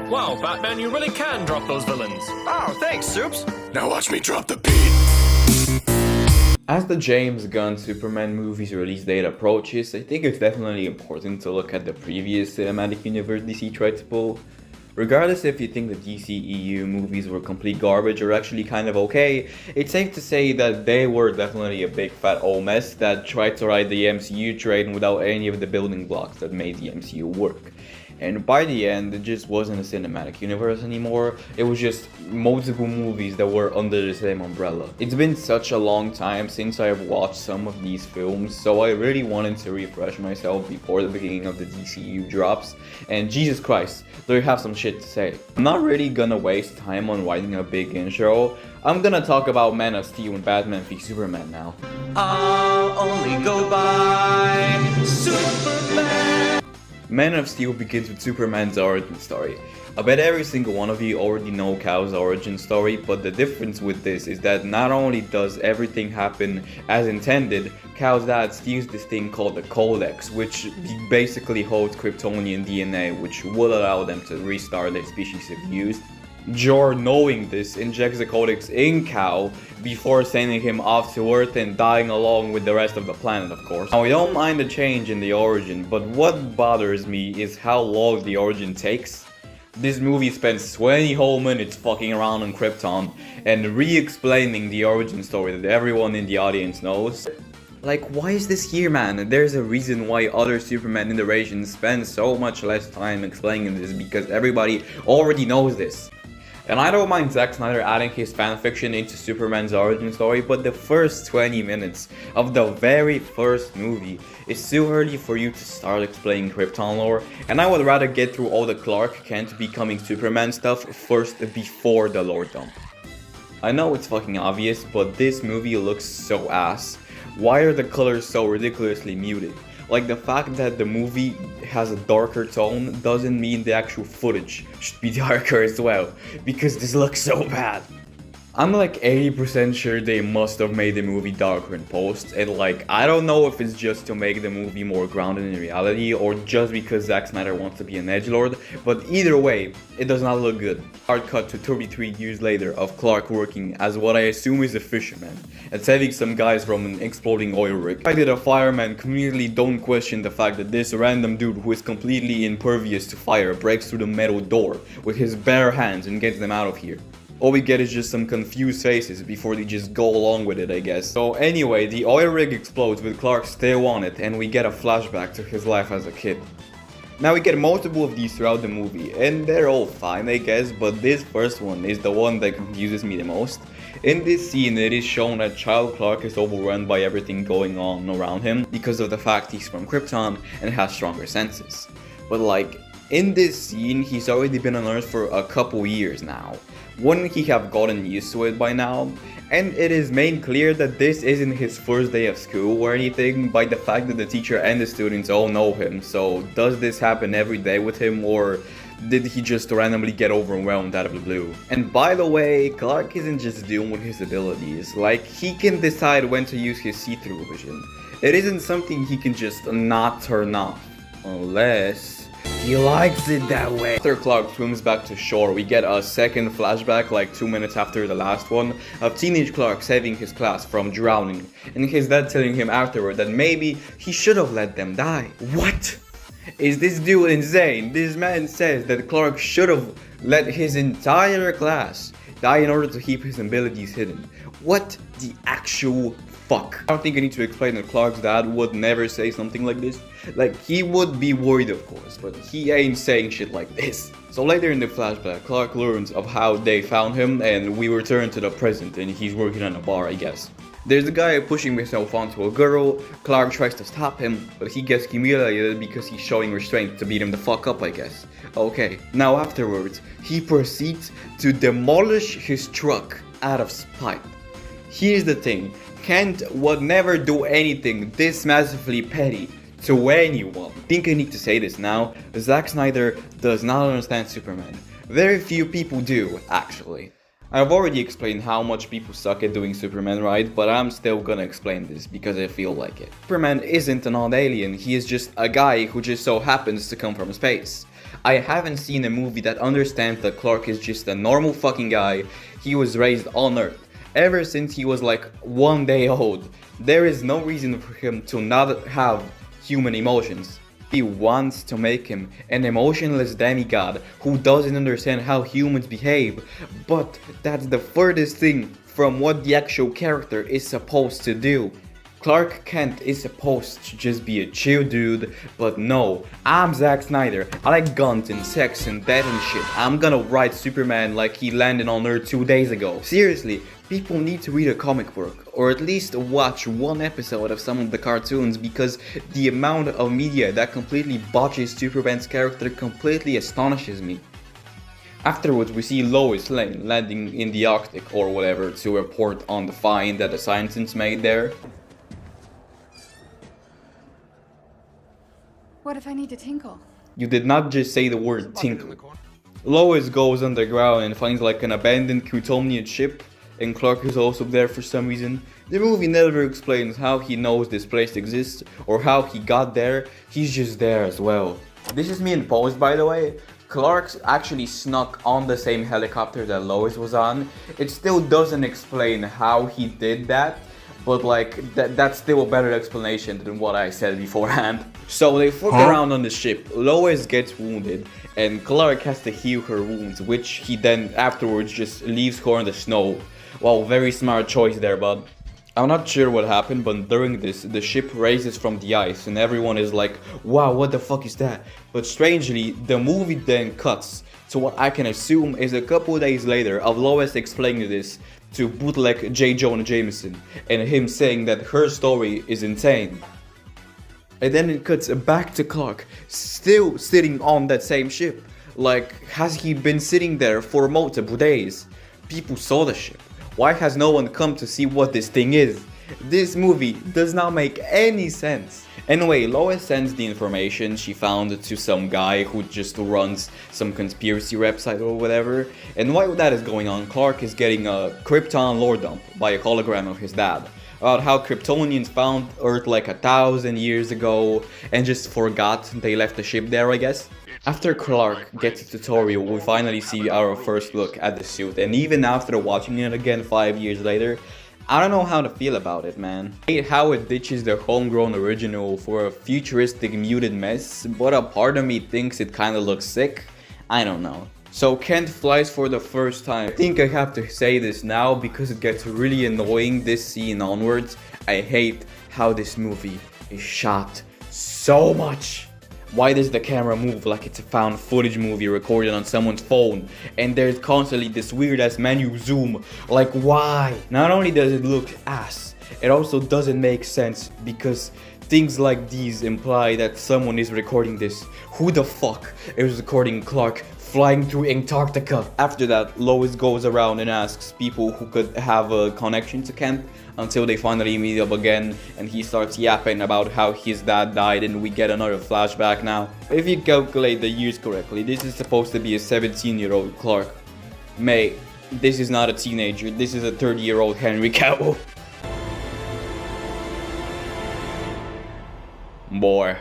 Wow, Batman, you really can drop those villains. Oh, thanks, Soups. Now watch me drop the beat. As the James Gunn Superman movie's release date approaches, I think it's definitely important to look at the previous cinematic universe DC tried to pull. Regardless if you think the DCEU movies were complete garbage or actually kind of okay, it's safe to say that they were definitely a big fat old mess that tried to ride the MCU train without any of the building blocks that made the MCU work. And by the end, it just wasn't a cinematic universe anymore, it was just multiple movies that were under the same umbrella. It's been such a long time since I've watched some of these films, so I really wanted to refresh myself before the beginning of the DCU drops, and Jesus Christ, do I have some shit to say. I'm not really gonna waste time on writing a big intro, I'm gonna talk about Man of Steel and Batman v Superman now. I'll only go by Superman. Man of Steel begins with Superman's origin story. I bet every single one of you already know Cal's origin story, but the difference with this is that not only does everything happen as intended, Cal's dad steals this thing called the Codex, which basically holds Kryptonian DNA, which will allow them to restart their species if used. Jor, knowing this, injects the Codex in Cal before sending him off to Earth and dying along with the rest of the planet, of course. Now, I don't mind the change in the origin, but what bothers me is how long the origin takes. This movie spends 20 whole minutes fucking around on Krypton and re-explaining the origin story that everyone in the audience knows. Like, why is this here, man? There's a reason why other Superman iterations spend so much less time explaining this, because everybody already knows this. And I don't mind Zack Snyder adding his fanfiction into Superman's origin story, but the first 20 minutes of the very first movie is too early for you to start explaining Krypton lore, and I would rather get through all the Clark Kent becoming Superman stuff first before the lore dump. I know it's fucking obvious, but this movie looks so ass. Why are the colors so ridiculously muted? Like, the fact that the movie has a darker tone doesn't mean the actual footage should be darker as well, because this looks so bad. I'm like 80% sure they must have made the movie darker in post, and like, I don't know if it's just to make the movie more grounded in reality or just because Zack Snyder wants to be an edgelord, but either way, it does not look good. Hard cut to 33 years later of Clark working as what I assume is a fisherman and saving some guys from an exploding oil rig. The fact that a fireman completely don't question the fact that this random dude who is completely impervious to fire breaks through the metal door with his bare hands and gets them out of here. All we get is just some confused faces before they just go along with it, I guess. So anyway, the oil rig explodes with Clark still on it, and we get a flashback to his life as a kid. Now we get multiple of these throughout the movie, and they're all fine, I guess, but this first one is the one that confuses me the most. In this scene, it is shown that Child Clark is overrun by everything going on around him because of the fact he's from Krypton and has stronger senses. But like, in this scene, he's already been on Earth for a couple years now. Wouldn't he have gotten used to it by now? And it is made clear that this isn't his first day of school or anything by the fact that the teacher and the students all know him. So does this happen every day with him, or did he just randomly get overwhelmed out of the blue? And by the way, Clark isn't just dealing with his abilities, like he can decide when to use his see-through vision. It isn't something he can just not turn off, unless he likes it that way. After Clark swims back to shore, we get a second flashback like 2 minutes after the last one of teenage Clark saving his class from drowning, and his dad telling him afterward that maybe he should have let them die. What? Is this dude insane? This man says that Clark should have let his entire class die in order to keep his abilities hidden. What the actual fuck? I don't think I need to explain that Clark's dad would never say something like this. Like, he would be worried of course, but he ain't saying shit like this. So later in the flashback, Clark learns of how they found him, and we return to the present and he's working on a bar, I guess. There's a guy pushing himself onto a girl. Clark tries to stop him, but he gets humiliated because he's showing restraint to beat him the fuck up, I guess. Okay, now afterwards, he proceeds to demolish his truck out of spite. Here's the thing, Kent would never do anything this massively petty to anyone. I think I need to say this now, Zack Snyder does not understand Superman. Very few people do, actually. I've already explained how much people suck at doing Superman right, but I'm still gonna explain this because I feel like it. Superman isn't an odd alien, he is just a guy who just so happens to come from space. I haven't seen a movie that understands that Clark is just a normal fucking guy. He was raised on Earth. Ever since he was like 1 day old, there is no reason for him to not have human emotions. He wants to make him an emotionless demigod who doesn't understand how humans behave, but that's the furthest thing from what the actual character is supposed to do. Clark Kent is supposed to just be a chill dude, but no, I'm Zack Snyder. I like guns and sex and death and shit. I'm gonna write Superman like he landed on Earth 2 days ago. Seriously, people need to read a comic book, or at least watch one episode of some of the cartoons, because the amount of media that completely botches Superman's character completely astonishes me. Afterwards, we see Lois Lane landing in the Arctic or whatever to report on the find that the scientists made there. What if I need to tinkle? You did not just say the word tinkle. Lois goes underground and finds like an abandoned Kryptonian ship, and Clark is also there for some reason. The movie never explains how he knows this place exists or how he got there. He's just there as well. This is me in post, by the way. Clark actually snuck on the same helicopter that Lois was on. It still doesn't explain how he did that, but like that's still a better explanation than what I said beforehand. So they fuck around on the ship, Lois gets wounded, and Clark has to heal her wounds, which he then afterwards just leaves her in the snow. Wow, very smart choice there, bud. I'm not sure what happened, but during this, the ship raises from the ice and everyone is like, wow, what the fuck is that? But strangely, the movie then cuts to what I can assume is a couple days later of Lois explaining this to bootleg J. Jonah Jameson and him saying that her story is insane. And then it cuts back to Clark, still sitting on that same ship. Like, has he been sitting there for multiple days? People saw the ship. Why has no one come to see what this thing is? This movie does not make any sense. Anyway, Lois sends the information she found to some guy who just runs some conspiracy website or whatever. And while that is going on, Clark is getting a Krypton lore dump by a hologram of his dad, about how Kryptonians found Earth like 1,000 years ago and just forgot they left the ship there, I guess. After Clark gets a tutorial, we finally see our first look at the suit, and even after watching it again 5 years later, I don't know how to feel about it, man. I hate how it ditches the homegrown original for a futuristic muted mess, but a part of me thinks it kinda looks sick. I don't know. So Kent flies for the first time. I think I have to say this now because it gets really annoying this scene onwards. I hate how this movie is shot so much. Why does the camera move like it's a found footage movie recorded on someone's phone? And there's constantly this weird ass menu zoom. Like, why? Not only does it look ass, it also doesn't make sense because things like these imply that someone is recording this. Who the fuck is recording Clark flying through Antarctica? After that, Lois goes around and asks people who could have a connection to Kent until they finally meet up again, and he starts yapping about how his dad died, and we get another flashback now. If you calculate the years correctly, this is supposed to be a 17-year-old Clark. Mate, this is not a teenager, this is a 30-year-old Henry Cavill. Boy,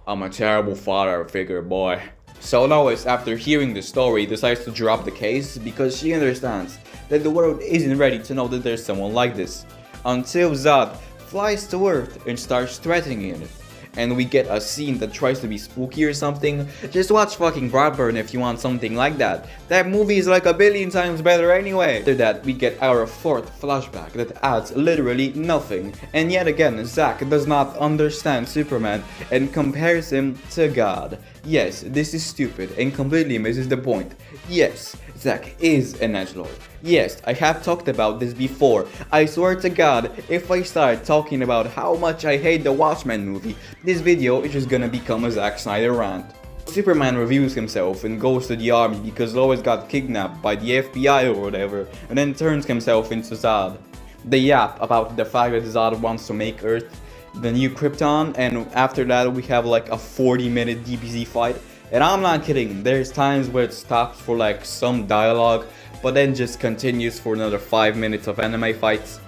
I'm a terrible father figure, boy. So Lois, after hearing the story, decides to drop the case because she understands that the world isn't ready to know that there's someone like this. Until Zod flies to Earth and starts threatening it. And we get a scene that tries to be spooky or something. Just watch fucking Brightburn if you want something like that. That movie is like 1,000,000,000 times better anyway. After that, we get our fourth flashback that adds literally nothing. And yet again, Zack does not understand Superman and compares him to God. Yes, this is stupid and completely misses the point. Yes, Zack is an edgelord. Yes, I have talked about this before. I swear to God, if I start talking about how much I hate the Watchmen movie, this video is just gonna become a Zack Snyder rant. Superman reveals himself and goes to the army because Lois got kidnapped by the FBI or whatever, and then turns himself into Zod. They yap about the fact that Zod wants to make Earth the new Krypton, and after that we have like a 40-minute DBZ fight. And I'm not kidding, there's times where it stops for like some dialogue, but then just continues for another 5 minutes of anime fights.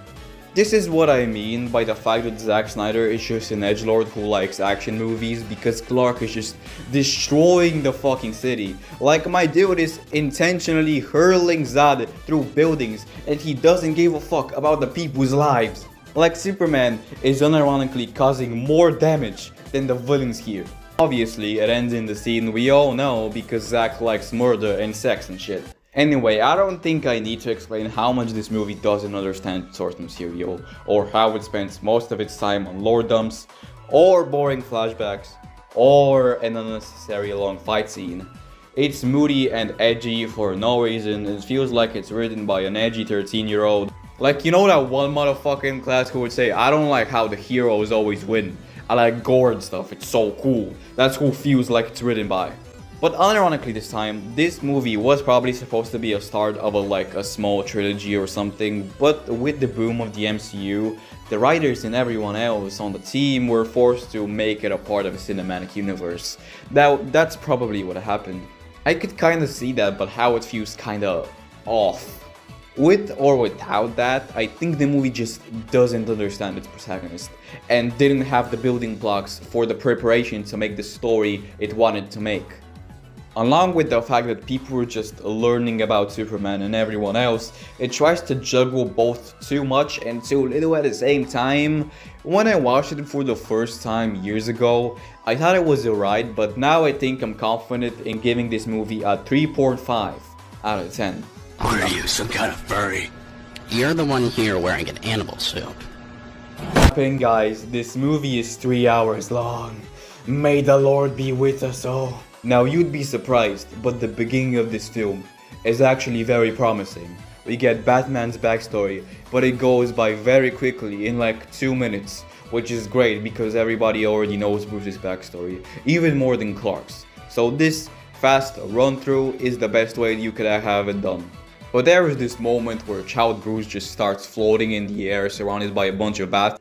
This is what I mean by the fact that Zack Snyder is just an edgelord who likes action movies, because Clark is just destroying the fucking city. Like, my dude is intentionally hurling Zod through buildings and he doesn't give a fuck about the people's lives. Like, Superman is unironically causing more damage than the villains here. Obviously, it ends in the scene we all know because Zack likes murder and sex and shit. Anyway, I don't think I need to explain how much this movie doesn't understand source material, or how it spends most of its time on lore dumps, or boring flashbacks, or an unnecessary long fight scene. It's moody and edgy for no reason. It feels like it's written by an edgy 13-year-old. Like, you know that one motherfucker in class who would say, I don't like how the heroes always win. I like gore and stuff, it's so cool. That's who feels like it's written by. But unironically this time, this movie was probably supposed to be a start of a small trilogy or something, but with the boom of the MCU, the writers and everyone else on the team were forced to make it a part of a cinematic universe. That's probably what happened. I could kinda see that, but how it feels kinda off. With or without that, I think the movie just doesn't understand its protagonist, and didn't have the building blocks for the preparation to make the story it wanted to make. Along with the fact that people were just learning about Superman and everyone else, it tries to juggle both too much and too little at the same time. When I watched it for the first time years ago, I thought it was alright, but now I think I'm confident in giving this movie a 3.5 out of 10. What are you, some kind of furry? You're the one here wearing an animal suit. Happening, guys, this movie is 3 hours long. May the Lord be with us all. Now, you'd be surprised, but the beginning of this film is actually very promising. We get Batman's backstory, but it goes by very quickly in like 2 minutes, which is great because everybody already knows Bruce's backstory, even more than Clark's. So this fast run through is the best way you could have it done. But there is this moment where Child Bruce just starts floating in the air surrounded by a bunch of bats.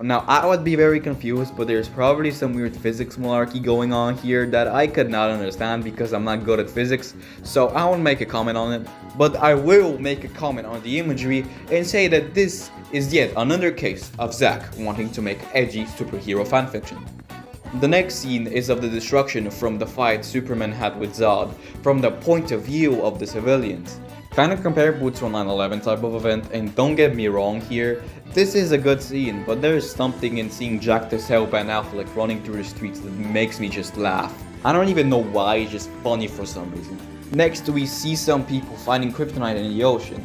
Now, I would be very confused, but there's probably some weird physics malarkey going on here that I could not understand because I'm not good at physics, so I won't make a comment on it. But I will make a comment on the imagery and say that this is yet another case of Zack wanting to make edgy superhero fanfiction. The next scene is of the destruction from the fight Superman had with Zod, from the point of view of the civilians. Kind of comparable to a 9/11 type of event, and don't get me wrong here, this is a good scene, but there is something in seeing jacked as hell Ben Affleck running through the streets that makes me just laugh. I don't even know why, it's just funny for some reason. Next, we see some people finding kryptonite in the ocean.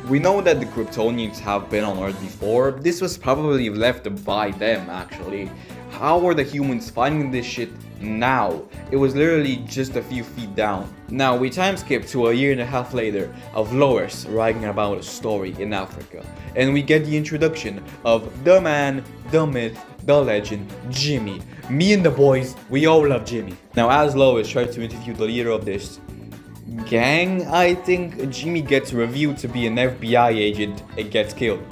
We know that the Kryptonians have been on Earth before. This was probably left by them, actually. How are the humans finding this shit now? It was literally just a few feet down. Now we time skip to a year and a half later of Lois writing about a story in Africa, and we get the introduction of the man, the myth, the legend, Jimmy. Me and the boys, we all love Jimmy. Now as Lois tries to interview the leader of this gang, I think Jimmy gets revealed to be an FBI agent and gets killed.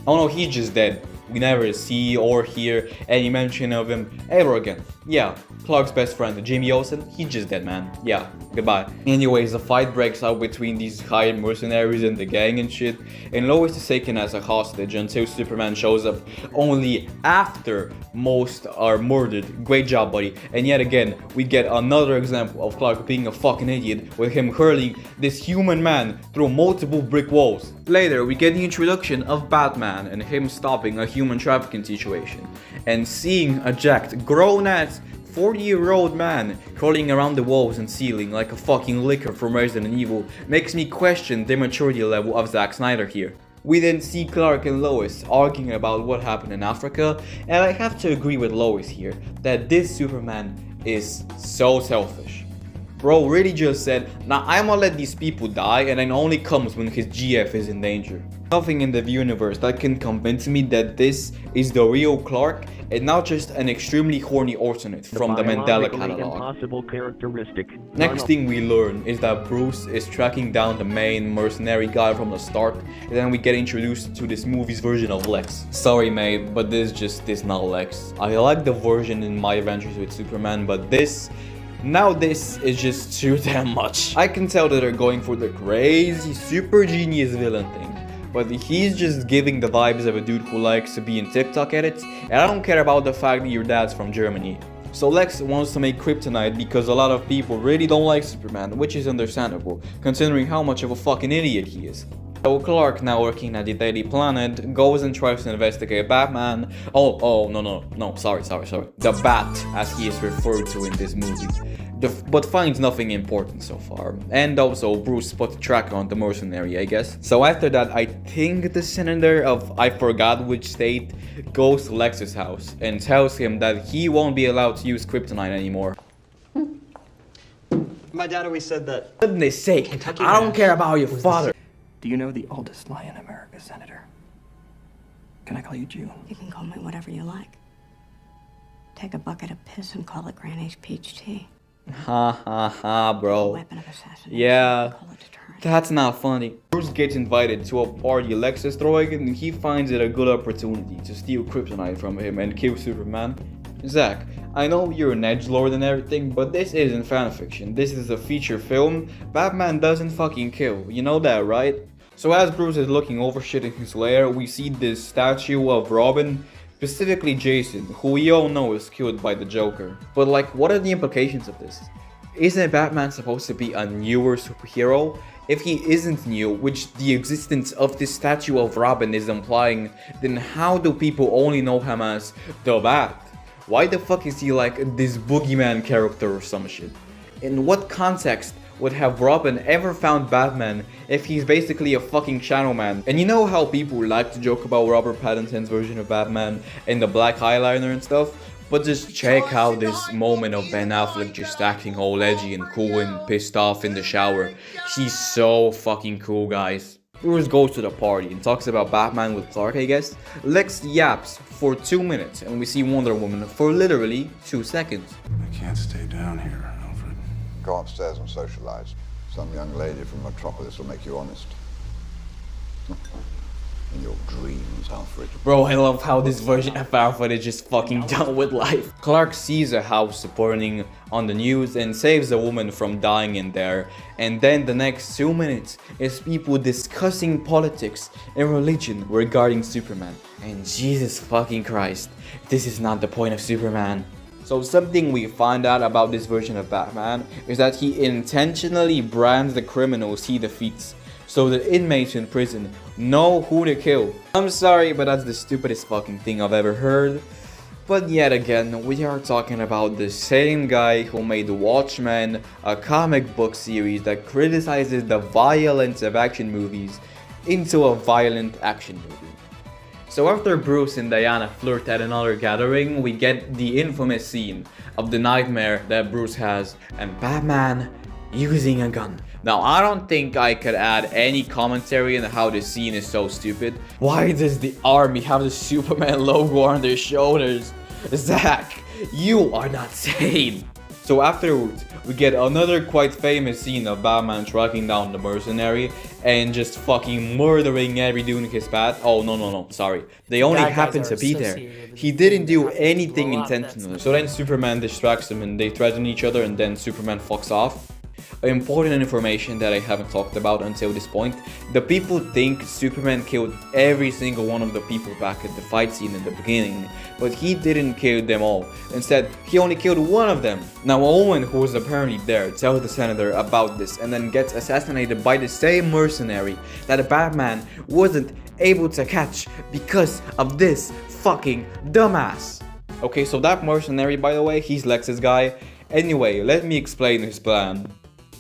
Oh no, he's just dead. We never see or hear any mention of him ever again. Yeah, Clark's best friend, Jimmy Olsen, he's just dead, man. Yeah, goodbye. Anyways, a fight breaks out between these hired mercenaries and the gang and shit, and Lois is taken as a hostage until Superman shows up only after most are murdered. Great job, buddy. And yet again, we get another example of Clark being a fucking idiot with him hurling this human man through multiple brick walls. Later, we get the introduction of Batman and him stopping a human trafficking situation, and seeing a jacked, grown-ass 40-year-old man crawling around the walls and ceiling like a fucking licker from Resident Evil makes me question the maturity level of Zack Snyder here. We then see Clark and Lois arguing about what happened in Africa, and I have to agree with Lois here that this Superman is so selfish. Bro really just said, nah, I'ma let these people die, and then only comes when his GF is in danger. Nothing in the universe that can convince me that this is the real Clark and not just an extremely horny alternate from the Mandela catalog. Next thing we learn is that Bruce is tracking down the main mercenary guy from the start, and then we get introduced to this movie's version of Lex. Sorry mate, but this is not Lex. I like the version in My Adventures with Superman, but this is just too damn much. I can tell that they're going for the crazy super genius villain thing, but he's just giving the vibes of a dude who likes to be in TikTok edits, and I don't care about the fact that your dad's from Germany. So Lex wants to make kryptonite because a lot of people really don't like Superman, which is understandable, considering how much of a fucking idiot he is. So Clark, now working at the Daily Planet, goes and tries to investigate Batman. No, sorry. The Bat, as he is referred to in this movie. But finds nothing important so far. And also, Bruce put a tracker on the mercenary, I guess. So after that, I think the senator of I forgot which state goes to Lex's house and tells him that he won't be allowed to use kryptonite anymore. My dad always said that. For goodness sake, I don't care about your father. Do you know the oldest lie in America, Senator? Can I call you June? You can call me whatever you like. Take a bucket of piss and call it Granny's peach tea. Ha, bro. Weapon of assassination. Yeah, Call it deterrent. that's not funny. Bruce gets invited to a party Lex is throwing, and he finds it a good opportunity to steal kryptonite from him and kill Superman. Zack, I know you're an edgelord and everything, but this isn't fanfiction. This is a feature film. Batman doesn't fucking kill. You know that, right? So as Bruce is looking over shit in his lair, we see this statue of Robin, specifically Jason, who we all know is killed by the Joker. But like, what are the implications of this? Isn't Batman supposed to be a newer superhero? If he isn't new, which the existence of this statue of Robin is implying, then how do people only know him as the Bat? Why the fuck is he like this boogeyman character or some shit? In what context would have Robin ever found Batman if he's basically a fucking shadow man? And you know how people like to joke about Robert Pattinson's version of Batman and the black eyeliner and stuff? But just check out this moment of Ben Affleck just acting all edgy and cool and pissed off in the shower. He's so fucking cool, guys. Bruce goes to the party and talks about Batman with Clark, I guess. Lex yaps for 2 minutes and we see Wonder Woman for literally 2 seconds. I can't stay down here, Alfred. Go upstairs and socialize. Some young lady from Metropolis will make you honest. In your dreams, Alfred. Bro, I love how this version of Alfred is just fucking done with life. Clark sees a house burning on the news and saves a woman from dying in there. And then the next 2 minutes is people discussing politics and religion regarding Superman. And Jesus fucking Christ, this is not the point of Superman. So something we find out about this version of Batman is that he intentionally brands the criminals he defeats, so the inmates in prison know who to kill. I'm sorry, but that's the stupidest fucking thing I've ever heard. But yet again, we are talking about the same guy who made Watchmen, a comic book series that criticizes the violence of action movies, into a violent action movie. So after Bruce and Diana flirt at another gathering, we get the infamous scene of the nightmare that Bruce has and Batman using a gun. Now, I don't think I could add any commentary on how this scene is so stupid. Why does the army have the Superman logo on their shoulders? Zack, you are not sane. So afterwards, we get another quite famous scene of Batman tracking down the mercenary and just fucking murdering every dude in his path. Oh, no, sorry. They only happen to be there. He didn't do anything intentionally. So then Superman distracts him and they threaten each other and then Superman fucks off. Important information that I haven't talked about until this point. The people think Superman killed every single one of the people back at the fight scene in the beginning, but he didn't kill them all. Instead, he only killed one of them. Now Owen, who was apparently there, tells the senator about this and then gets assassinated by the same mercenary that Batman wasn't able to catch because of this fucking dumbass. Okay, so that mercenary, by the way, he's Lex's guy. Anyway, let me explain his plan.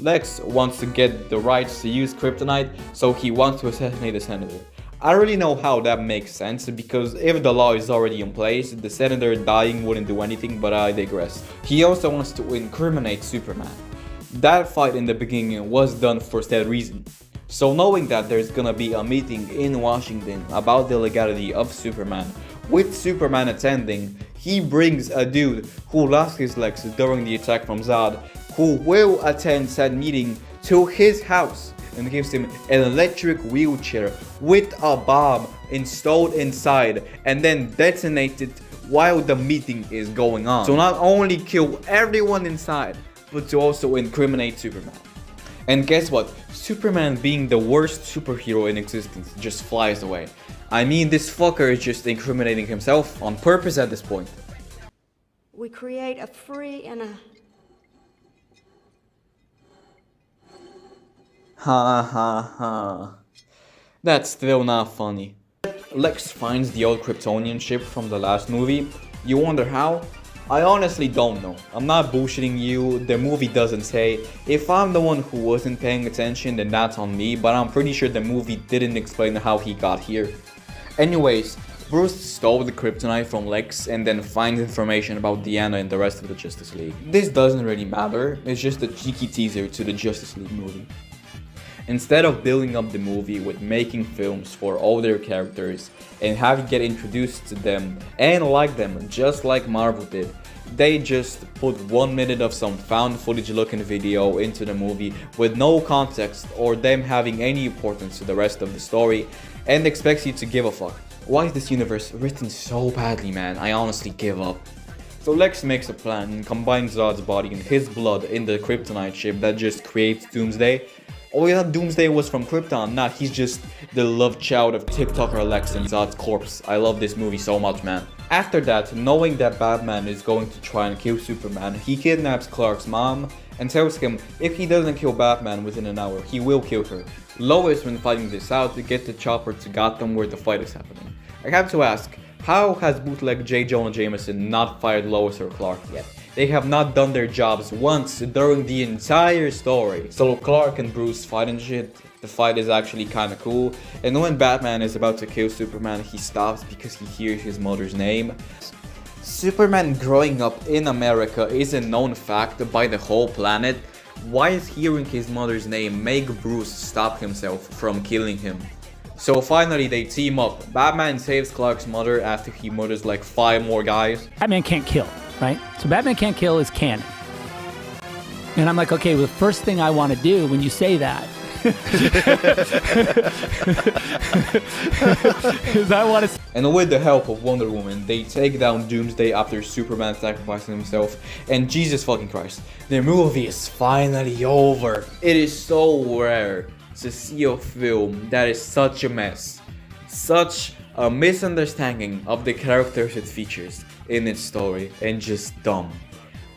Lex wants to get the rights to use kryptonite, so he wants to assassinate the senator. I don't really know how that makes sense, because if the law is already in place, the senator dying wouldn't do anything, but I digress. He also wants to incriminate Superman. That fight in the beginning was done for that reason. So knowing that there's gonna be a meeting in Washington about the legality of Superman, with Superman attending, he brings a dude who lost his legs during the attack from Zod, who will attend said meeting, to his house and gives him an electric wheelchair with a bomb installed inside and then detonates it while the meeting is going on. So not only kill everyone inside, but to also incriminate Superman. And guess what? Superman, being the worst superhero in existence, just flies away. I mean, this fucker is just incriminating himself on purpose at this point. We create a free and a... Ha ha ha. That's still not funny. Lex finds the old Kryptonian ship from the last movie. You wonder how? I honestly don't know. I'm not bullshitting you, the movie doesn't say. If I'm the one who wasn't paying attention, then that's on me, but I'm pretty sure the movie didn't explain how he got here. Anyways, Bruce stole the kryptonite from Lex and then finds information about Deanna and the rest of the Justice League. This doesn't really matter, it's just a cheeky teaser to the Justice League movie. Instead of building up the movie with making films for all their characters and have you get introduced to them and like them just like Marvel did, they just put 1 minute of some found footage looking video into the movie with no context or them having any importance to the rest of the story and expects you to give a fuck. Why is this universe written so badly, man? I honestly give up. So Lex makes a plan and combines Zod's body and his blood in the kryptonite ship that just creates Doomsday. Oh yeah, Doomsday was from Krypton, nah, he's just the love child of TikToker Lex and Zod's corpse. I love this movie so much, man. After that, knowing that Batman is going to try and kill Superman, he kidnaps Clark's mom and tells him if he doesn't kill Batman within an hour, he will kill her. Lois, when fighting this out, gets the chopper to Gotham where the fight is happening. I have to ask, how has bootleg J. Jonah Jameson not fired Lois or Clark yet? They have not done their jobs once during the entire story. So Clark and Bruce fight and shit. The fight is actually kinda cool. And when Batman is about to kill Superman, he stops because he hears his mother's name. Superman growing up in America is a known fact by the whole planet. Why is hearing his mother's name make Bruce stop himself from killing him? So finally they team up. Batman saves Clark's mother after he murders like 5 more guys. Batman can't kill, right? So Batman can't kill is canon. And I'm like, okay, well, the first thing I want to do when you say that is I want to... And with the help of Wonder Woman, they take down Doomsday after Superman sacrificing himself. And Jesus fucking Christ, the movie is finally over. It is so rare to see a film that is such a mess, such a misunderstanding of the characters it features in its story, and just dumb.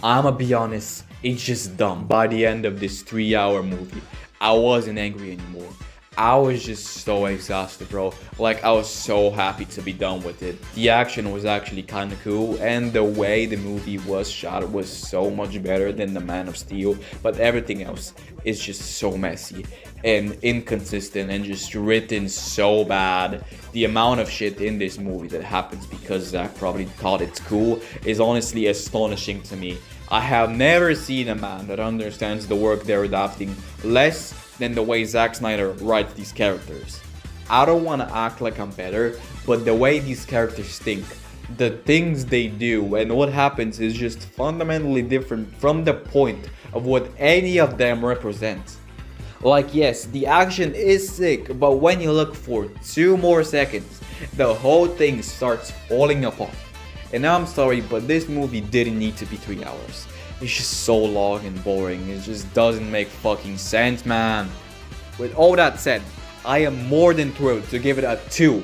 I'ma be honest, it's just dumb. By the end of this 3-hour movie, I wasn't angry anymore. I was just so exhausted, bro. Like, I was so happy to be done with it. The action was actually kinda cool, and the way the movie was shot was so much better than the Man of Steel, but everything else is just so messy and inconsistent and just written so bad. The amount of shit in this movie that happens because Zack probably thought it's cool is honestly astonishing to me. I have never seen a man that understands the work they're adapting less than the way Zack Snyder writes these characters. I don't want to act like I'm better, but the way these characters think, the things they do, and what happens is just fundamentally different from the point of what any of them represent. Like, yes, the action is sick, but when you look for 2 more seconds, the whole thing starts falling apart. And I'm sorry, but this movie didn't need to be 3 hours. It's just so long and boring. It just doesn't make fucking sense, man. With all that said, I am more than thrilled to give it a 2